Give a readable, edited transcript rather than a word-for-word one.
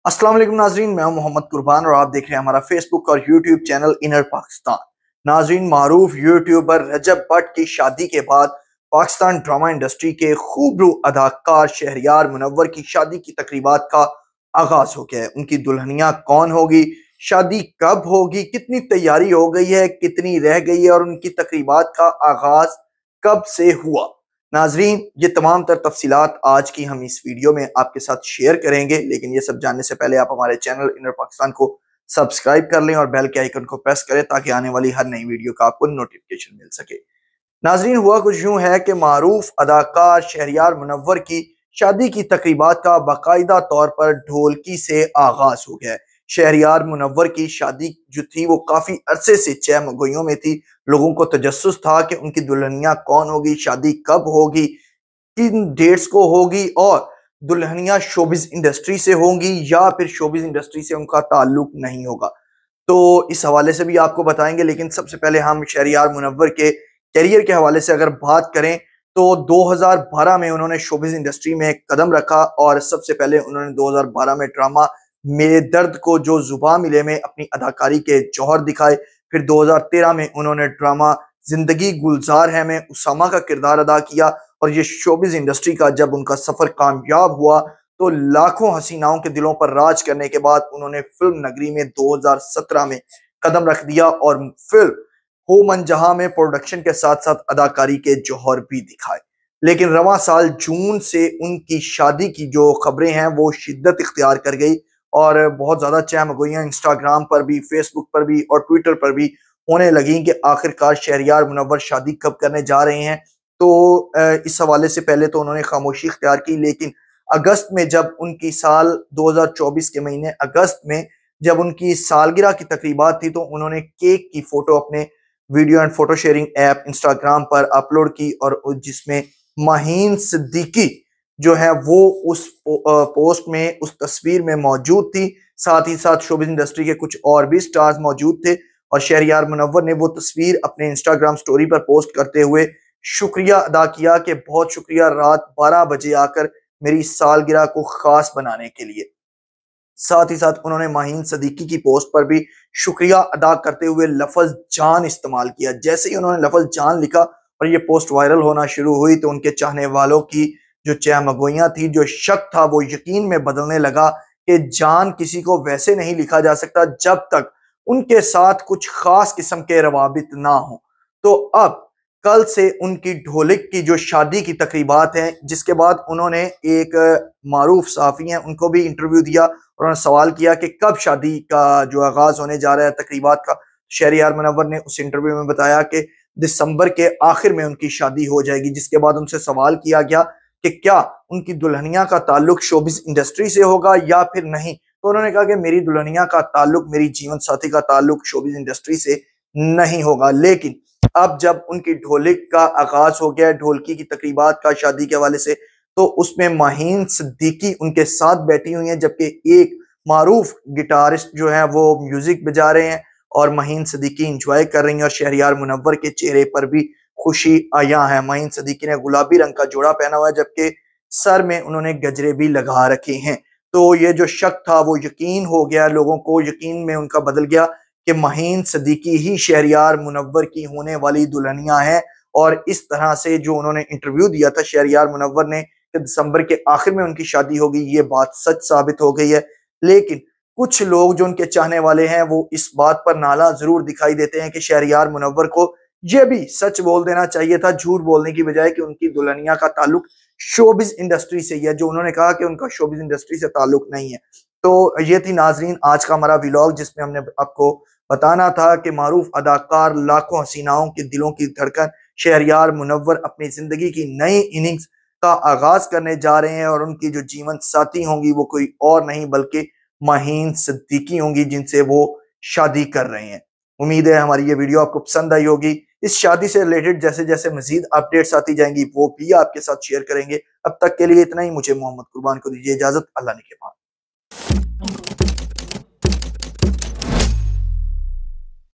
अस्सलाम वालेकुम नाजरीन, मैं हूं मोहम्मद कुर्बान और आप देख रहे हैं हमारा फेसबुक और यूट्यूब चैनल इनर पाकिस्तान। नाजरीन, मारूफ यूट्यूबर रजब भट्ट की शादी के बाद पाकिस्तान ड्रामा इंडस्ट्री के खूबरू अदाकार शहरयार मुनव्वर की शादी की तकरीबात का आगाज हो गया है। उनकी दुल्हनिया कौन होगी, शादी कब होगी, कितनी तैयारी हो गई है, कितनी रह गई है और उनकी तकरीबात का आगाज कब से हुआ। नाजरीन, ये तमाम तर तफसीलात आज की हम इस वीडियो में आपके साथ शेयर करेंगे, लेकिन ये सब जानने से पहले आप हमारे चैनल इनर पाकिस्तान को सब्सक्राइब कर लें और बेल के आइकन को प्रेस करें ताकि आने वाली हर नई वीडियो का आपको नोटिफिकेशन मिल सके। नाजरीन, हुआ कुछ यूं है कि मारूफ अदाकार शहरयार मुनव्वर की शादी की तकरीबात का बाकायदा तौर पर ढोलकी से आगाज हो गया है। शहरयार मुनव्वर की शादी जो थी वो काफी अरसे से चहमगोइयों में थी। लोगों को तजस्सुस था कि उनकी दुल्हनिया कौन होगी, शादी कब होगी, किन डेट्स को होगी और दुल्हनिया शोबिज इंडस्ट्री से होंगी या फिर शोबिज इंडस्ट्री से उनका ताल्लुक नहीं होगा। तो इस हवाले से भी आपको बताएंगे, लेकिन सबसे पहले हम शहरयार मुनव्वर के करियर के हवाले से अगर बात करें तो 2012 में उन्होंने शोबिज इंडस्ट्री में कदम रखा और सबसे पहले उन्होंने 2012 में ड्रामा मेरे दर्द को जो जुबा मिले में अपनी अदाकारी के जौहर दिखाए। फिर 2013 में उन्होंने ड्रामा जिंदगी गुलजार है में उसामा का किरदार अदा किया और ये शोबिज इंडस्ट्री का जब उनका सफर कामयाब हुआ तो लाखों हसीनाओं के दिलों पर राज करने के बाद उन्होंने फिल्म नगरी में 2017 में कदम रख दिया और फिल्म हो मन जहां में प्रोडक्शन के साथ साथ अदाकारी के जौहर भी दिखाए। लेकिन रवां साल जून से उनकी शादी की जो खबरें हैं वो शिद्दत इख्तियार कर गई और बहुत ज्यादा चहमगोइयां इंस्टाग्राम पर भी, फेसबुक पर भी और ट्विटर पर भी होने लगी कि आखिरकार शहरयार मुनव्वर शादी कब करने जा रहे हैं। तो इस हवाले से पहले तो उन्होंने खामोशी इख्तियार की, लेकिन अगस्त में जब उनकी साल 2024 के महीने अगस्त में जब उनकी सालगिरह की तकरीबात थी तो उन्होंने केक की फोटो अपने video and photo sharing app Instagram पर अपलोड की और जिसमें माहीन सिद्दीकी जो है वो उस पोस्ट में, उस तस्वीर में मौजूद थी। साथ ही साथ शोबिज इंडस्ट्री के कुछ और भी स्टार्स मौजूद थे और शहरयार मुनव्वर ने वो तस्वीर अपने इंस्टाग्राम स्टोरी पर पोस्ट करते हुए शुक्रिया अदा किया कि बहुत शुक्रिया रात 12 बजे आकर मेरी सालगिरह को खास बनाने के लिए। साथ ही साथ उन्होंने माहीन सदीकी की पोस्ट पर भी शुक्रिया अदा करते हुए लफज जान इस्तेमाल किया। जैसे ही उन्होंने लफज जान लिखा और ये पोस्ट वायरल होना शुरू हुई तो उनके चाहने वालों की जो चहमगोइयां थी, जो शक था, वो यकीन में बदलने लगा कि जान किसी को वैसे नहीं लिखा जा सकता जब तक उनके साथ कुछ खास किस्म के रवाबित ना हो। तो अब कल से उनकी ढोलिक की जो शादी की तकरीबात हैं, जिसके बाद उन्होंने एक मारूफ सहाफ़ी हैं उनको भी इंटरव्यू दिया और उन्होंने सवाल किया कि कब शादी का जो आगाज होने जा रहा है तकरीबात का। शहरयार मुनव्वर ने उस इंटरव्यू में बताया कि दिसंबर के आखिर में उनकी शादी हो जाएगी। जिसके बाद उनसे सवाल किया गया कि क्या उनकी दुल्हनिया का ताल्लुक शोबिज इंडस्ट्री से होगा या फिर नहीं, तो उन्होंने कहा कि मेरी दुल्हनिया का ताल्लुक, मेरी जीवन साथी का ताल्लुक शोबिज इंडस्ट्री से नहीं होगा। लेकिन अब जब उनकी ढोलिक का आगाज हो गया, ढोलकी की तकरीबात का शादी के हवाले से, तो उसमें माहीन सिद्दीकी उनके साथ बैठी हुई हैं, जबकि एक मारूफ गिटारिस्ट जो है वो म्यूजिक बजा रहे हैं और माहीन सिद्दीकी इंजॉय कर रही हैं और शहरयार मुनव्वर के चेहरे पर भी खुशी आया है। माहीन सिद्दीकी ने गुलाबी रंग का जोड़ा पहना हुआ है जबकि सर में उन्होंने गजरे भी लगा रखे हैं। तो ये जो शक था वो यकीन हो गया, लोगों को यकीन में उनका बदल गया कि माहीन सिद्दीकी ही शहरयार मुनव्वर की होने वाली दुल्हनिया है। और इस तरह से जो उन्होंने इंटरव्यू दिया था शहरयार मुनव्वर ने कि दिसंबर के आखिर में उनकी शादी होगी, ये बात सच साबित हो गई है। लेकिन कुछ लोग जो उनके चाहने वाले हैं वो इस बात पर नाला जरूर दिखाई देते हैं कि शहरयार मुनव्वर को ये भी सच बोल देना चाहिए था, झूठ बोलने की बजाय, कि उनकी दुल्हनिया का ताल्लुक शोबिज इंडस्ट्री से ही है, जो उन्होंने कहा कि उनका शोबिज इंडस्ट्री से ताल्लुक नहीं है। तो ये थी नाजरीन आज का हमारा व्लॉग, जिसमें हमने आपको बताना था कि मारूफ अदाकार, लाखों हसीनाओं के दिलों की धड़कन शहरयार मुनव्वर अपनी जिंदगी की नई इनिंग्स का आगाज करने जा रहे हैं और उनकी जो जीवन साथी होंगी वो कोई और नहीं बल्कि माहीन सिद्दीकी होंगी, जिनसे वो शादी कर रहे हैं। उम्मीद है हमारी ये वीडियो आपको पसंद आई होगी। इस शादी से रिलेटेड जैसे जैसे मजीद अपडेट्स आती जाएंगी वो भी आपके साथ शेयर करेंगे। अब तक के लिए इतना ही। मुझे मोहम्मद कुर्बान को दीजिए इजाजत। अल्लाह ने के बाद।